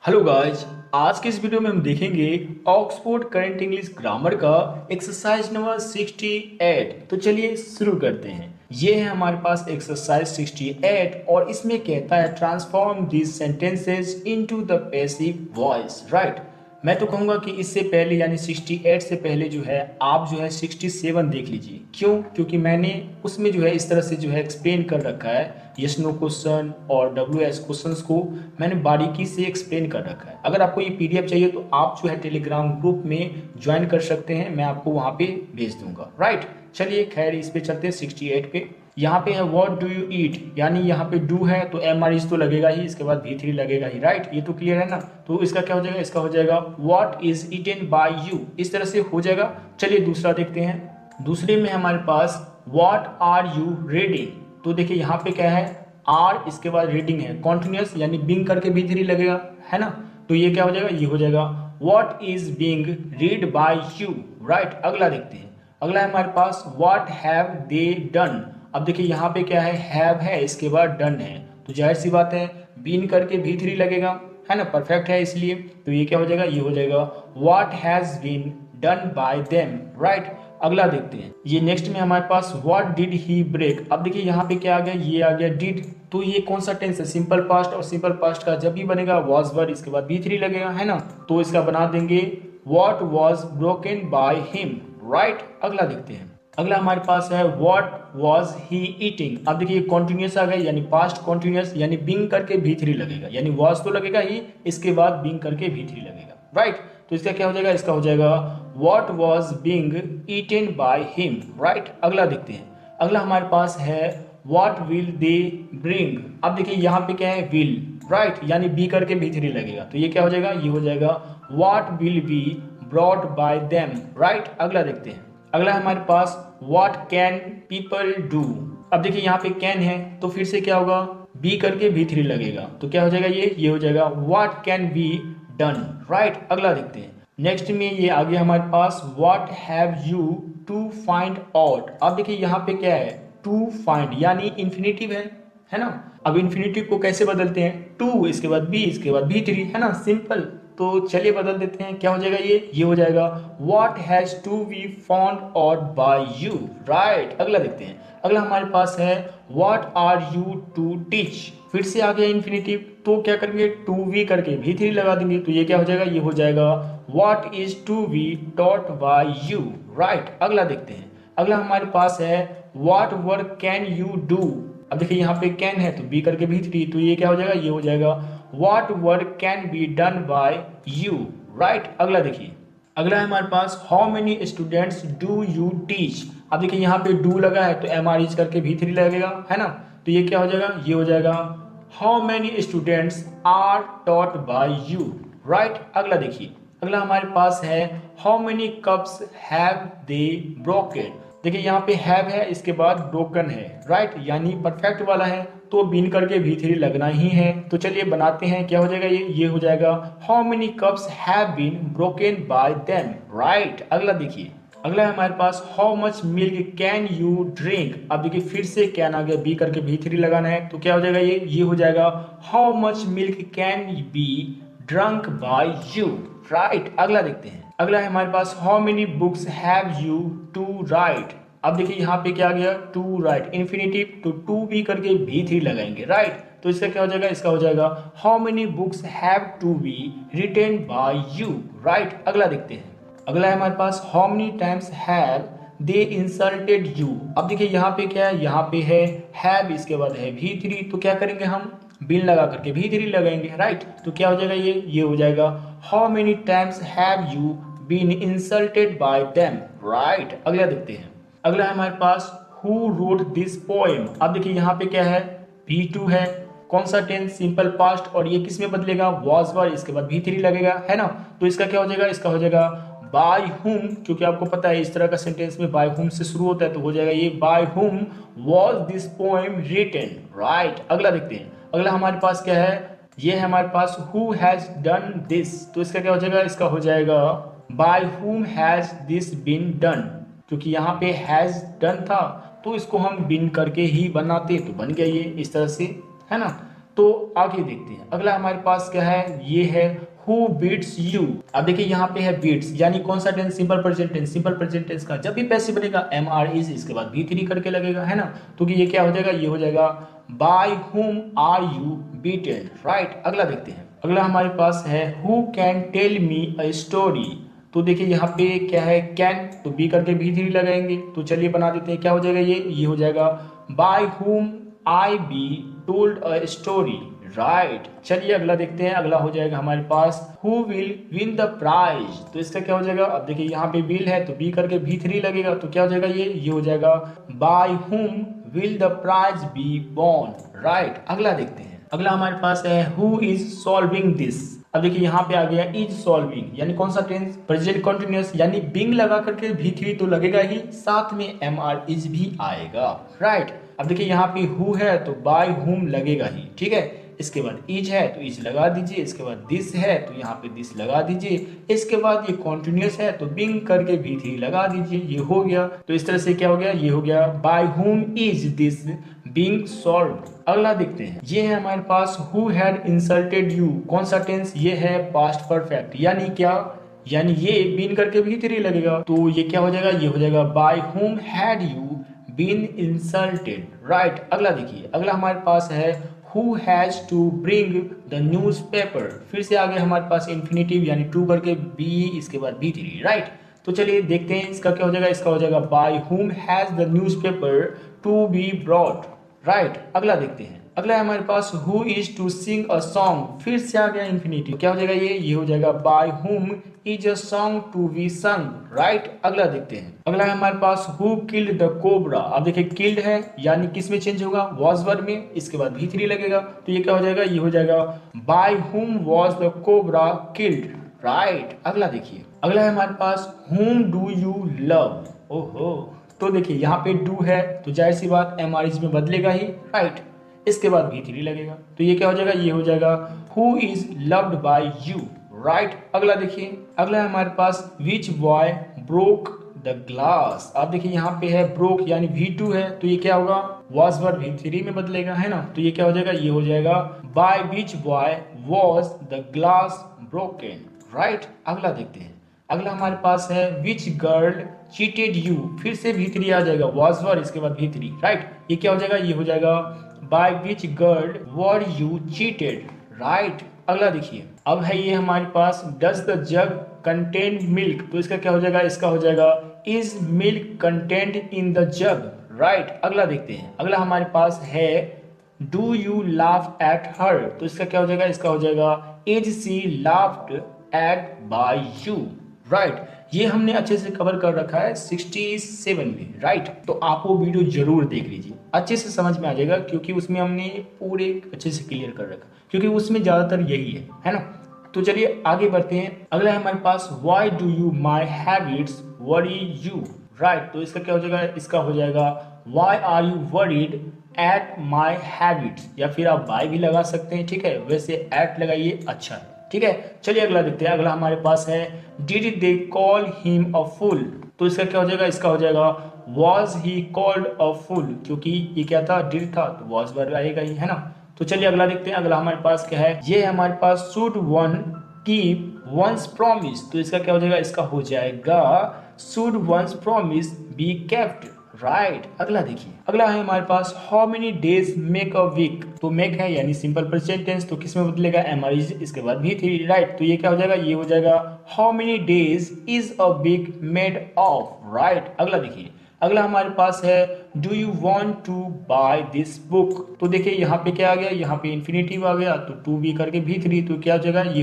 Hello guys. आज के इस वीडियो में हम देखेंगे ऑक्सफोर्ड करंट इंग्लिश ग्रामर का एक्सरसाइज नंबर 68। तो चलिए शुरू करते हैं। ये है हमारे पास एक्सरसाइज 68 और इसमें कहता है transform these sentences into the passive voice. Right, मैं तो कहूँगा कि इससे पहले यानी 68 से पहले जो है आप जो है 67 देख लीजिए। क्यों? क्योंकि मैंने उसमें जो है इस तरह से जो है एक्सप्लेन कर रखा है। यस नो क्वेश्चन और WS क्वेश्चंस को मैंने बारीकी से एक्सप्लेन कर रखा है। अगर आपको ये PDF चाहिए तो आप जो है टेलीग्राम ग्रुप में ज्वाइन कर सकते हैं, मैं आपको वहाँ पे भेज दूंगा। राइट, चलिए खैर इस पे चलते हैं 68 पे। यहाँ पे है व्हाट डू यू ईट, यानी यहाँ पे डू है तो MRE तो लगेगा ही, इसके बाद V3 लगेगा ही। राइट, ये तो क्लियर है ना। तो इसका क्या हो जाएगा? इसका हो जाएगा what is eaten by you, इस तरह से हो जाएगा। चलिए दूसरा देखते हैं। दूसरे में हमारे पास व्हाट आर यू रीडिंग। तो देखिए यहाँ पे क्या है, आर इसके बाद रीडिंग है, कॉन्टिन्यूस यानी बिंग करके V3 लगेगा, है ना। तो ये क्या हो जाएगा? ये हो जाएगा what is being read by you. Right, अगला देखते हैं। अगला है हमारे पास व्हाट हैव दे डन। अब देखिए यहाँ पे क्या है, हैव है इसके बाद डन है, तो जाहिर सी बात है बीन करके V3 लगेगा, है ना, परफेक्ट है इसलिए। तो ये क्या हो जाएगा? ये हो जाएगा what has been done by them. Right, अगला देखते हैं। ये नेक्स्ट में हमारे पास व्हाट डिड ही ब्रेक। अब देखिए यहाँ पे क्या आ गया, ये आ गया डिड। तो ये कौन सा टेंस है? सिंपल पास्ट, और सिंपल पास्ट का जब भी बनेगा वाज वर्ड इसके बाद V3 लगेगा, है ना। तो इसका बना देंगे what was broken by him. Right, अगला देखते हैं। अगला हमारे पास है व्हाट वाज ही ईटिंग। अब देखिए कॉन्टिन्यूस आ गया यानी पास्ट कॉन्टिन्यूस, यानी बिंग करके V3 लगेगा, यानी वाज तो लगेगा ही, इसके बाद बिंग करके V3 लगेगा। राइट, तो इसका क्या हो जाएगा? इसका हो जाएगा what was being eaten by him. Right, अगला देखते हैं। अगला हमारे पास है व्हाट विल दे ब्रिंग। अब देखिए यहाँ पे क्या है, विल। राइट, यानी बी करके V3 लगेगा, तो ये क्या हो जाएगा? ये हो जाएगा what will be brought by them. Right, अगला देखते हैं। अगला हमारे पास व्हाट कैन पीपल डू। अब देखिए यहाँ पे कैन है तो फिर से क्या होगा, बी करके V3 लगेगा, तो क्या हो जाएगा? ये हो जाएगा what can be done. Right, अगला देखते हैं। नेक्स्ट में ये आ गया हमारे पास what have you to find out. अब देखिए यहाँ पे क्या है, टू फाइंड यानी इन्फिनेटिव है ना। अब इन्फिनेटिव को कैसे बदलते हैं? टू इसके बाद बी इसके बाद V3, है ना, सिंपल। तो चलिए बदल देते हैं, क्या हो जाएगा? ये हो जाएगा what has to be found out by you. Right, अगला देखते हैं। अगला हमारे पास है what are you to teach. फिर से आ गया इन्फिनेटिव, तो क्या करेंगे, टू वी करके V3 लगा देंगे, तो ये क्या हो जाएगा? ये हो जाएगा what is to be taught by you. Right, अगला देखते हैं। अगला हमारे पास है what work can you do. अब देखिए यहाँ पे कैन है तो बी करके V3, तो ये क्या हो जाएगा? ये हो जाएगा what work can be done by you. Right, अगला देखिए। अगला है हमारे पास how many students do you teach. अब देखिए यहाँ पे डू लगा है तो MRE करके V3 लगेगा, है ना। तो ये क्या हो जाएगा? ये हो जाएगा how many students are taught by you. Right, अगला देखिए। अगला हमारे पास है how many cups have they broken. देखिए यहाँ पे हैव है इसके बाद ब्रोकन है। राइट, यानी परफेक्ट वाला है तो बिन करके V3 लगना ही है। तो चलिए बनाते हैं, क्या हो जाएगा? ये हो जाएगा how many cups have been broken by them. Right, अगला देखिए। अगला है हमारे पास how much milk can you drink. अब देखिए फिर से कैन आ गया, बी करके V3 लगाना है, तो क्या हो जाएगा? ये हो जाएगा how much milk can be drunk by you. Right, अगला देखते हैं। अगला है हमारे पास how many books have you to write. अब देखिए यहाँ पे क्या आ गया, टू राइट इन्फिनेटिव, तो टू बी करके V3 लगाएंगे। राइट, तो इसका क्या हो जाएगा? इसका हो जाएगा how many books have to be written by you. Right, अगला देखते हैं। अगला है हमारे पास how many times have they insulted you. अब देखिए यहाँ पे क्या है, यहाँ पे है हैव इसके बाद है V3, तो क्या करेंगे हम, बिन लगा करके V3 लगाएंगे। राइट, तो क्या हो जाएगा? ये हो जाएगा how many times have you been insulted by them. Right, अगला देखते हैं। अगला है हमारे पास हु रोट दिस पोएम। अब देखिए यहाँ पे क्या है, V2 है, कौन सा टेंस, सिंपल पास्ट, और ये किस में बदलेगा, वाज वर्ड इसके बाद V3 लगेगा, है ना। तो इसका क्या हो जाएगा? इसका हो जाएगा बाय हुम, क्योंकि आपको पता है इस तरह का सेंटेंस में बाय हुम से शुरू होता है, तो हो जाएगा ये by whom was this poem written. Right, अगला देखते हैं। अगला हमारे पास क्या है, ये है हमारे पास हु हैज डन दिस, तो इसका क्या हो जाएगा? इसका हो जाएगा बाय हुम हैज दिस बीन डन, क्योंकि यहाँ पे हैज डन था तो इसको हम बिन करके ही बनाते, तो बन गया ये इस तरह से, है ना। तो आगे देखते हैं, अगला हमारे पास क्या है, ये है हु बीट्स यू। अब देखिए यहाँ पे है बीट्स, यानी कौन सा tense, simple present tense. Simple present tense का जब भी पैसिव बनेगा एम आर इज, इसके बाद भी थ्री करके लगेगा, है ना। तो कि ये क्या हो जाएगा, ये हो जाएगा बाय हुम आर यू बीटेन, राइट। अगला देखते हैं, अगला हमारे पास है who can tell me a story. तो देखिए यहाँ पे क्या है, कैन, तो बी करके भी थ्री लगाएंगे। तो चलिए बना देते हैं, क्या हो जाएगा, ये हो जाएगा by whom I be told a story, right. चलिए अगला देखते हैं, अगला हो जाएगा हमारे पास who will win the prize. तो इसका क्या हो जाएगा, अब देखिए यहाँ पे विल है तो बी करके भी थ्री लगेगा। तो क्या हो जाएगा, ये हो जाएगा by whom will the prize be won, right. अगला देखते हैं, अगला हमारे पास है हु इज सॉल्विंग दिस। अब देखिए यहाँ पे आ गया इज सॉल्विंग, यानी कौन सा टेंस, प्रेजेंट कंटिन्यूअस, यानी बिंग लगा करके भी थ्री तो लगेगा ही, साथ में एम आर इज भी आएगा, राइट। अब देखिए यहाँ पे हु है तो बाय हुम लगेगा ही, ठीक है। इसके बाद इज है तो इज लगा दीजिए, इसके बाद दिस है तो यहाँ पे दिस लगा दीजिए, इसके बाद ये कॉन्टिन्यूस है तो बिंग करके भी थ्री लगा दीजिए, ये हो गया। तो इस तरह से क्या हो गया, ये हो गया by whom is this being solved. अगला देखते हैं, ये है हमारे पास हु हैड इंसल्टेड यू। कौन सा टेंस, ये है पास्ट परफेक्ट, यानी क्या, यानी ये बीन करके भी थ्री लगेगा। तो ये क्या हो जाएगा, ये हो जाएगा by whom had you been insulted, right. अगला देखिए, अगला हमारे पास है who has to bring the newspaper। फिर से आगे हमारे पास इन्फिनेटिव, यानी टू करके बी, इसके बाद बी थ्री, राइट। तो चलिए देखते हैं इसका क्या हो जाएगा, इसका हो जाएगा by whom has the newspaper to be brought, right. अगला देखते हैं, अगला है हमारे पास who is to sing a song। फिर से आ गया इन्फिनेटिव, क्या हो जाएगा, ये हो जाएगा by whom is a song to be sung, right. अगला देखते हैं, अगला है हमारे पास who killed the cobra। अब देखिए killed है, यानी किस में चेंज होगा, was verb में, इसके बाद भी थ्री लगेगा। तो ये क्या हो जाएगा, ये हो जाएगा by whom was the cobra killed, right. अगला देखिए, अगला है हमारे पास whom do you love। ओहो, तो देखिए यहाँ पे डू है तो जाहिर सी बात एम आर इज में बदलेगा ही, राइट। इसके बाद भी थ्री लगेगा, तो ये क्या हो जाएगा, ये हो जाएगा who is loved by you, right. अगला देखिए, अगला है हमारे पास विच बॉय ब्रोक द ग्लास। आप देखिए यहाँ पे है ब्रोक, यानी V2 है तो ये क्या होगा, वॉज वर्ब V3 में बदलेगा, है ना। तो ये क्या हो जाएगा, ये हो जाएगा by which boy was the glass broken, right. अगला देखते हैं, अगला हमारे पास है विच गर्ल चीटेड यू। फिर से V3 आ जाएगा, वॉज वर्ब, इसके बाद V3, राइट। ये क्या हो जाएगा, ये हो जाएगा by which girl were you cheated, right. अगला देखिए, अब है ये हमारे पास does the jug contain milk. तो इसका क्या हो जाएगा, इसका हो जाएगा is milk content in the jug, right. अगला देखते हैं, अगला हमारे पास है do you laugh at her. तो इसका क्या हो जाएगा, इसका हो जाएगा is she laughed at by you, right. ये हमने अच्छे से कवर कर रखा है 67 में, राइट। तो आप वो वीडियो जरूर देख लीजिए, अच्छे से समझ में आ जाएगा, क्योंकि उसमें हमने पूरे अच्छे से क्लियर कर रखा, क्योंकि उसमें ज्यादातर यही है ना। तो चलिए आगे बढ़ते हैं, अगला है हमारे पास why do you my habits worry you, right. तो इसका क्या हो जाएगा, इसका हो जाएगा why are you worried at my habits, या फिर आप बाय भी लगा सकते हैं, ठीक है। वैसे एट लगाइए, अच्छा है, ठीक है। चलिए अगला देखते हैं, अगला हमारे पास है did they call him a fool. तो इसका क्या हो जाएगा, इसका हो जाएगा वॉज ही कॉल्ड अ फूल, क्योंकि ये क्या था, डिड था, तो वॉज वर्ब आएगा ही, है ना। तो चलिए अगला देखते हैं, अगला हमारे पास क्या है, ये है हमारे पास should one keep one's promise. तो इसका क्या हो जाएगा, इसका हो जाएगा should one's promise be kept, right. अगला देखिए, अगला है हमारे पास how many days make a week. तो मेक है यानी सिंपल प्रेजेंट टेंस, तो किस में बदलेगा, एम आर इज, इसके बाद भी थ्री, राइट। तो ये क्या हो जाएगा, ये हो जाएगा how many days is a week made of, right. अगला देखिए, अगला हमारे पास है do you want to buy this book. तो देखिए यहाँ पे क्या आ गया, यहाँ पे इन्फिनेटिव आ गया, तो टू बी करके भी थ्री, तो क्या हो जाएगा, ये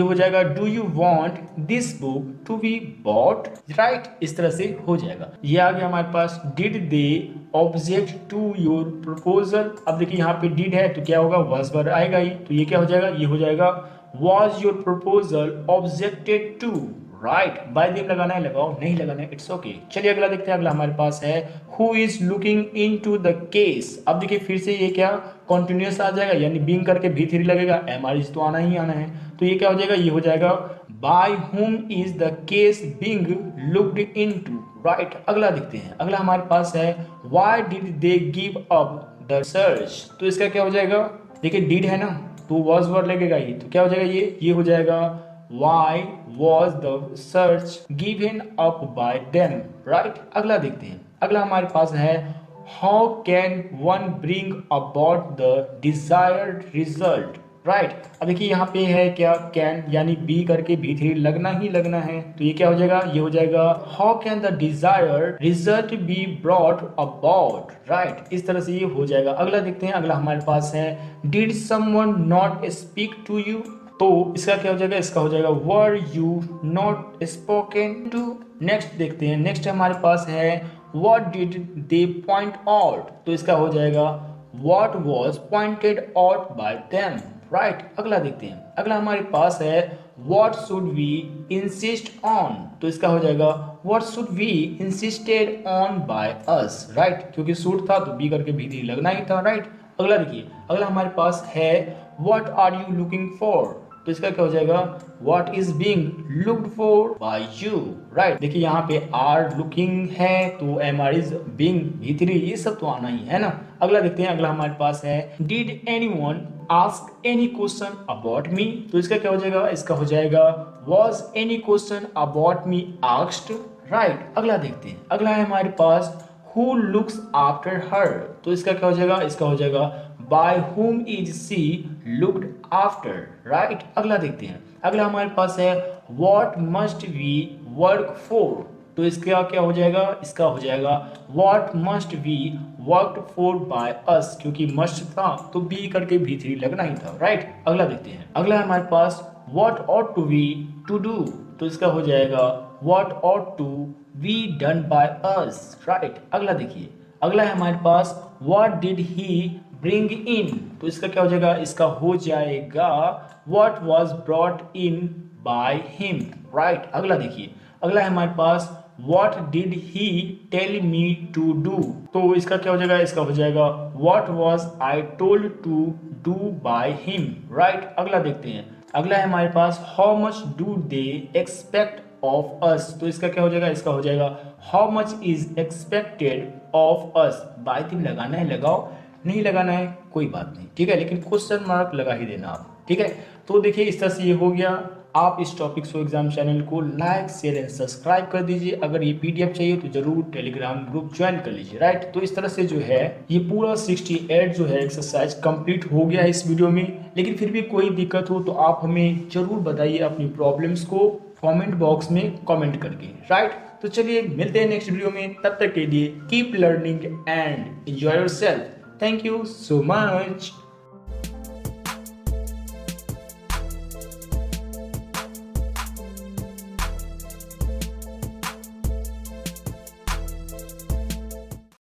हो जाएगा do you want this book to be bought, right. इस तरह से हो जाएगा। ये आ गया हमारे पास did they object to your proposal. अब देखिए यहाँ पे डिड है तो क्या होगा, वाज वर्ब आएगा ही, तो ये क्या हो जाएगा, ये हो जाएगा was your proposal objected to, right. By them लगाना है लगाओ, नहीं लगाना है इट्स ओके। चलिए अगला देखते हैं, अगला हमारे पास है who is looking into the case. अब देखिए फिर से ये क्या कॉन्टिन्यूअस आ जाएगा, यानी बीइंग करके भी थ्री लगेगा, एम आर इज तो आना ही आना है। तो ये क्या हो जाएगा, ये हो जाएगा बाय हुम is the case being looked into, right. अगला देखते हैं, अगला हमारे पास है why did they give up the search. तो इसका क्या हो जाएगा, देखिए डिड है ना, तो वॉज वर्ड लगेगा ये, तो क्या हो जाएगा ये हो जाएगा why was the search given up by them, right. अगला देखते हैं, अगला हमारे पास है how can one bring about the desired result, right. अब देखिए यहाँ पे है क्या, कैन यानी बी करके भी थ्री लगना ही लगना है, तो ये क्या हो जाएगा, ये हो जाएगा how can the desired result be brought about, right. इस तरह से ये हो जाएगा। अगला देखते हैं, अगला हमारे पास है did someone not speak to you, तो इसका क्या हो जाएगा, इसका हो जाएगा were you not spoken to. Next देखते हैं, नेक्स्ट हमारे पास है what did they point out, तो इसका हो जाएगा what was pointed out by them, right. अगला देखते हैं, अगला हमारे पास है what should we insist on, तो इसका हो जाएगा what should we insisted on by us, right, क्योंकि शुड था तो बी करके भी डी लगना ही था, राइट। अगला देखिए, अगला हमारे पास है what are you looking for, तो इसका क्या हो जाएगा what is being looked for by you, right. देखिए यहाँ पे आर लुकिंग है तो एम आर इज बीइंग भी थ्री, ये सब तो आना ही है ना। अगला देखते हैं, अगला हमारे पास है did anyone ask any question about me, तो इसका क्या हो जाएगा, इसका हो जाएगा was any question about me asked, right. अगला देखते हैं, अगला है हमारे पास हु लुक्स आफ्टर हर, तो इसका क्या हो जाएगा, इसका हो जाएगा by whom is she looked after, right. अगला देखते हैं, अगला हमारे पास है what must we work for, तो इसका क्या हो जाएगा, इसका हो जाएगा what must we worked for by us, क्योंकि must था तो बी करके भी थ्री लगना ही था, राइट। अगला देखते हैं, अगला हमारे पास what ought to we to do, तो इसका हो जाएगा what ought to be done by us, right. अगला देखिए, अगला है हमारे पास what did he bring in, तो इसका क्या हो जाएगा, इसका हो जाएगा what was brought in by him, right. अगला देखिए, अगला है हमारे पास what did he tell me to do, तो इसका क्या हो जाएगा, इसका हो जाएगा what was I told to do by him, right. अगला देखते हैं, अगला है हमारे पास how much do they expect of us, तो इसका क्या हो जाएगा, इसका हो जाएगा how much is expected of us, by तीन लगाना है लगाओ, नहीं लगाना है कोई बात नहीं, ठीक है, लेकिन क्वेश्चन मार्क लगा ही देना आप, ठीक है। तो देखिए इस तरह से ये हो गया। आप इस टॉपिक शो एग्जाम चैनल को लाइक शेयर एंड सब्सक्राइब कर दीजिए। अगर ये पीडीएफ चाहिए तो जरूर टेलीग्राम ग्रुप ज्वाइन कर लीजिए, राइट। तो इस तरह से जो है ये पूरा 68 जो है एक्सरसाइज कंप्लीट हो गया है इस वीडियो में। लेकिन फिर भी कोई दिक्कत हो तो आप हमें जरूर बताइए अपनी प्रॉब्लम्स को कमेंट बॉक्स में कमेंट करके, राइट। तो चलिए मिलते हैं नेक्स्ट वीडियो में, तब तक के लिए keep learning and enjoy yourself. Thank you so much.